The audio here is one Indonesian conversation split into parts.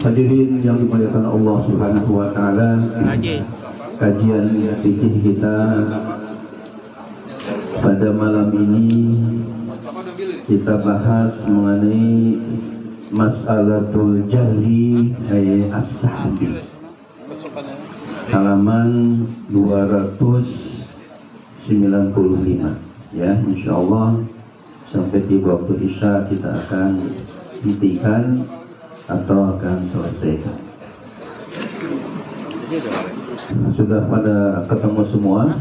Hadirin yang dimuliakan Allah Subhanahu wa taala, kajian fikih kita pada malam ini kita bahas mengenai mas'alatul jahli as-sahbi, halaman 295 ya. Insyaallah sampai di waktu Isya kita akan hentikan atau akan selesai. Sudah pada ketemu semua?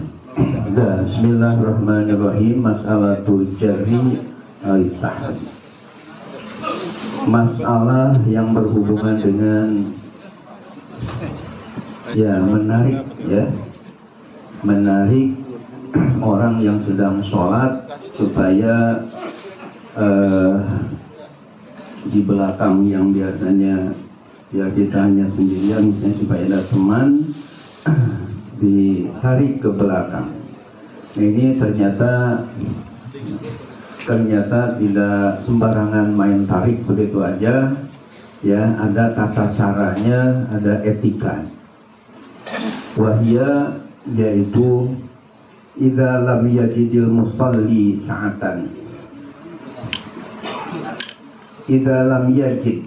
Bismillahirrahmanirrahim. Mas'alatul jahli as-sahbi, masalah yang berhubungan dengan menarik orang yang sedang sholat supaya di belakang yang biasanya ya kita hanya sendirian, misalnya supaya ada teman ditarik ke belakang. Nah, ini ternyata tidak sembarangan main tarik begitu aja ya, ada tata caranya, ada etika. Wahia yaitu idza lam yajidil musalli sa'atan, idza lam yajid,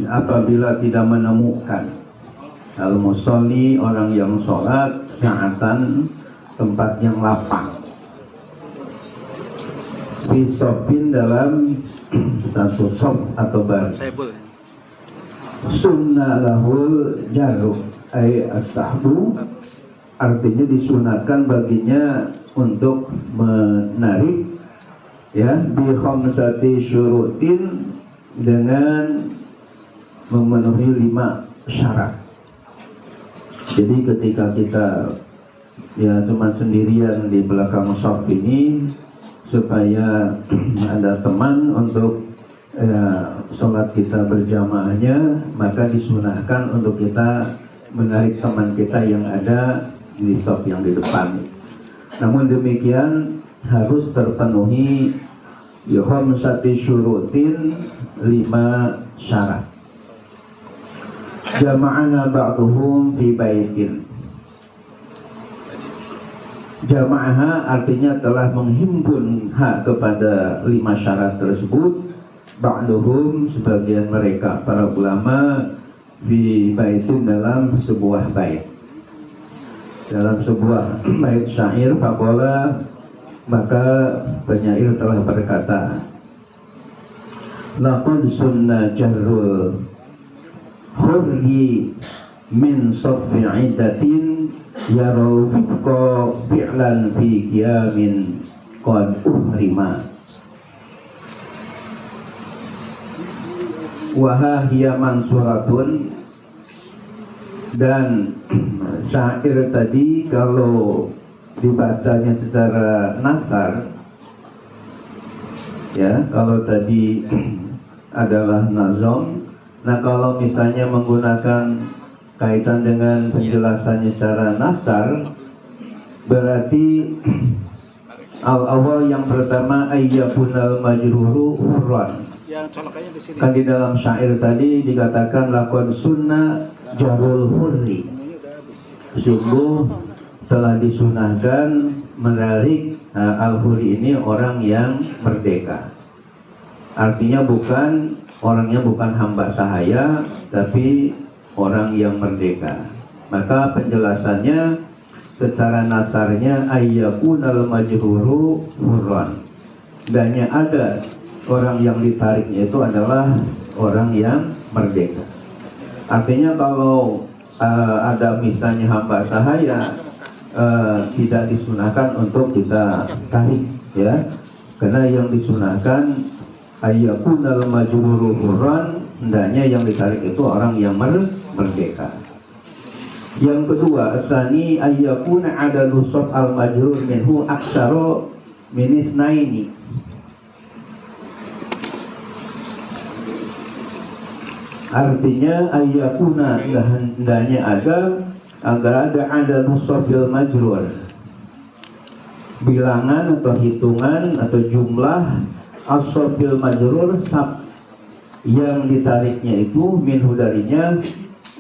apabila tidak menemukan al-musalli, orang yang sholat, sa'atan, tempat yang lapang, bisopin, dalam satu sop atau bar, sunnah lahul jaruk ay as-sahbu, artinya disunahkan baginya untuk menarik ya, bi khamsati syurutin, dengan memenuhi 5 syarat. Jadi ketika kita ya cuma sendirian di belakang shop ini, supaya ada teman untuk sholat kita berjamaahnya, maka disunahkan untuk kita menarik teman kita yang ada di shop yang di depan. Namun demikian harus terpenuhi khamsati syurutin, 5 syarat. Jama'ana ba'duhum fi baitin. Jama'aha artinya telah menghimpun hak kepada 5 syarat tersebut. Ba'duhum sebagian mereka para ulama, fi baitin dalam sebuah bait, dalam sebuah bait syair. Faqala, maka penyair telah berkata, laqad sunna jahrul hurri min saffi iddatin yarau fitqa fi'lan fi qiyamin qad uhrima wa hiya mansuratun. Dan syair tadi kalau dibacanya secara nasar ya, kalau tadi adalah nazom. Nah, kalau misalnya menggunakan kaitan dengan penjelasannya secara nasar, berarti al-awal yang pertama ayyakunal majruru hurran. Kan di dalam syair tadi dikatakan laqad sunna jarul hurri, sungguh telah disunahkan menarik al-hurri ini orang yang merdeka. Artinya orangnya bukan hamba sahaya, tapi orang yang merdeka. Maka penjelasannya secara nasarnya ayyakunal majruru hurran, dannya ada orang yang ditariknya itu adalah orang yang merdeka. Artinya kalau ada misalnya hamba sahaya, tidak disunahkan untuk kita tarik ya, karena yang disunahkan ayyakunal majruru hurran, hendaknya yang ditarik itu orang yang merdeka. Yang kedua, asani ayyakuna adalu sof al majrur minhu aksaro minis naini. Artinya ayyakuna, hendaknya agar ada nusofil majrur, bilangan atau hitungan atau jumlah asofil majrur yang ditariknya itu minhu darinya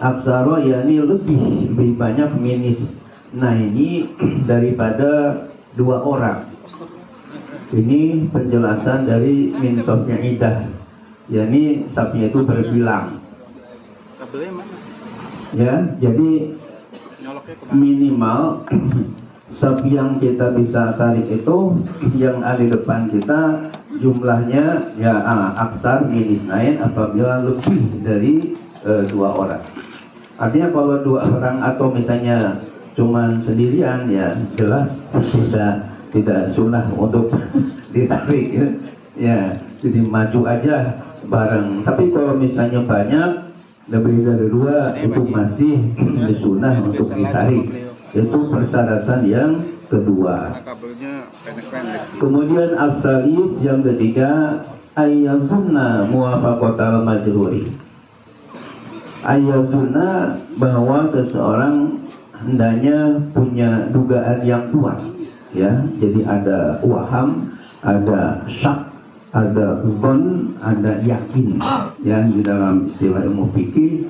aksara, yakni lebih banyak minis naini daripada 2 orang. Ini penjelasan dari min sofnya idah, yakni sabnya itu berbilang. Ya, jadi minimal sab yang kita bisa tarik itu yang ada di depan kita jumlahnya ya aksar minis nain apabila lebih dari 2 orang. Artinya kalau 2 orang atau misalnya cuman sendirian ya jelas tidak sunnah untuk ditarik ya. Ya, jadi maju aja bareng. Tapi kalau misalnya banyak lebih dari 2 itu masih sunnah untuk ditarik. Itu persyaratan yang kedua. Kemudian as-salis yang ketiga ayyazunna muwafaqatal majruri. Ayyazunna bahwa seseorang hendaknya punya dugaan yang kuat, ya. Jadi ada waham, ada syak, ada zon, ada yakin. Ya, di dalam istilah ilmu fikih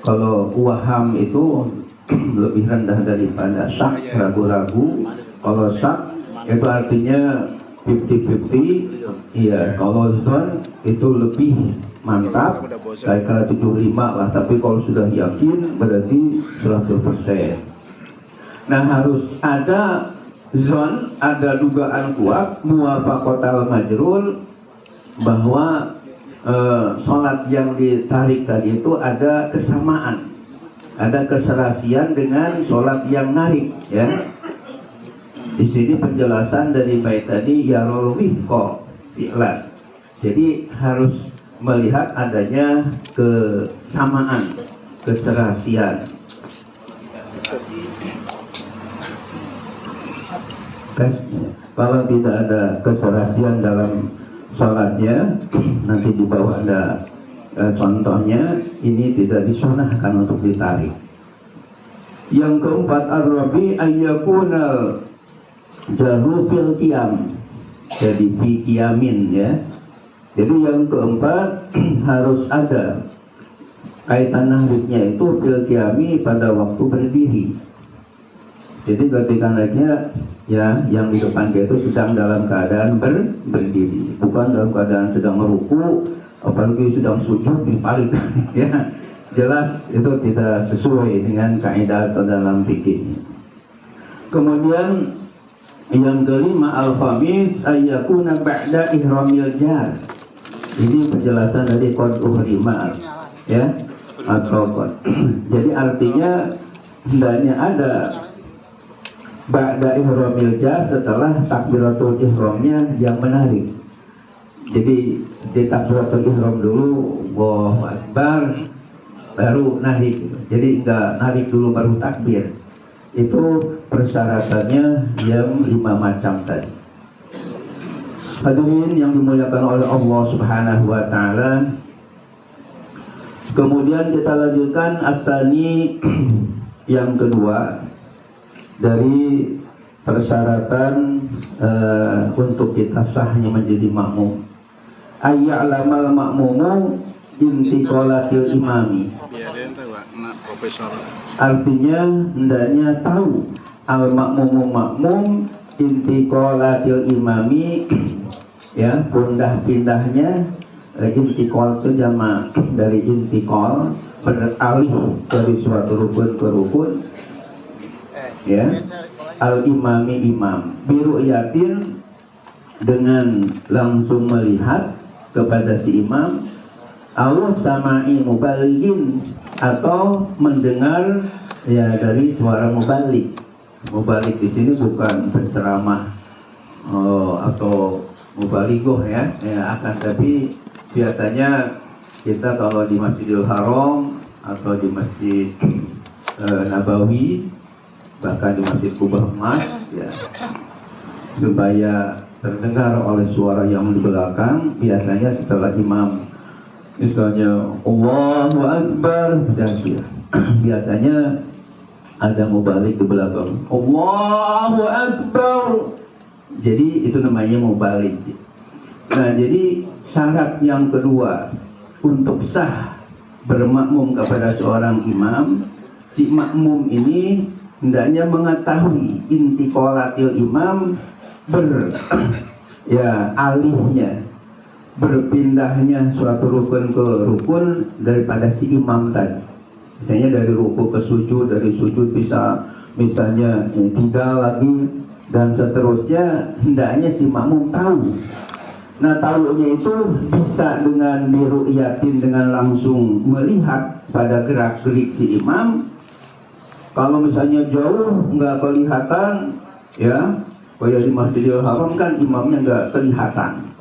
kalau waham itu lebih rendah daripada syak, ragu-ragu. Kalau syak itu artinya 50-50. Iya, kalau zon itu lebih mantap, kayak 75 lah. Tapi kalau sudah yakin berarti 100%. Nah, harus ada zon, ada dugaan kuat muwafaqatal majrul, bahwa sholat yang ditarik tadi itu ada kesamaan, ada keserasian dengan sholat yang narik, ya. Di sini penjelasan dari bait tadi ya rorwifko fi'lan. Jadi harus melihat adanya kesamaan, keserasian. Kalau tidak ada keserasian dalam sholatnya, nanti di bawah ada contohnya, ini tidak disunahkan untuk ditarik. Yang keempat ar-rabi ayyakunal jaru fil qiyam, jadi fi qiyamin, ya. Jadi yang keempat harus ada kaitan nahriknya itu fil qiyami, pada waktu berdiri. Jadi ketika naiknya ya yang di depan dia itu sedang dalam keadaan berdiri, bukan dalam keadaan sedang meruku, apalagi sedang sujud dibalik. Ya, jelas itu tidak sesuai dengan kaidah dalam fikih. Kemudian yang kelima al-khamis ayyakuna ba'da ihramil jar. Ini penjelasan dari qad uhrima, ya, atau qad. Jadi artinya hendaknya ada ba'da ihramil jar, setelah takbiratul ihramnya yang menarik. Jadi di takbiratul ihram dulu Allahu Akbar baru narik. Jadi enggak narik dulu baru takbir. Itu persyaratannya yang 5 macam tadi. Hadirin yang dimuliakan oleh Allah Subhanahu wa taala. Kemudian kita lanjutkan asani yang kedua dari persyaratan untuk kita sahnya menjadi makmum. Ayya'lamal makmumu intiqalatil imami. Artinya hendaknya tahu al makmum intiqalatil imami, ya, pindah-pindahnya. Intiqal itu jamak dari intiqal, beralih dari suatu rukun ke rukun, ya. Al imami imam biru yatin, dengan langsung melihat kepada si imam, Allah sama'i mubaligin, atau mendengar ya dari suara mubalik. Mubalik di sini bukan penceramah atau mubaligoh, ya, akan tapi biasanya kita kalau di Masjidil Haram atau di Masjid Nabawi, bahkan di Masjid Kubah Emas, ya, supaya terdengar oleh suara yang di belakang, biasanya setelah imam misalnya Allahu Akbar, biasanya ada mubalik di belakang Allahu Akbar. Jadi itu namanya mubalik. Nah, jadi syarat yang kedua untuk sah bermakmum kepada seorang imam, si makmum ini hendaknya mengetahui intikolatil imam alihnya, berpindahnya suatu rukun ke rukun daripada si imam tadi. Misalnya dari ruku ke sujud, dari sujud bisa misalnya tidak lagi dan seterusnya, hendaknya si makmum tahu. Nah, tahunya itu bisa dengan biru'yatin, dengan langsung melihat pada gerak-gerik si imam. Kalau misalnya jauh nggak kelihatan, ya kayak di Masjidil Haram kan imamnya nggak kelihatan.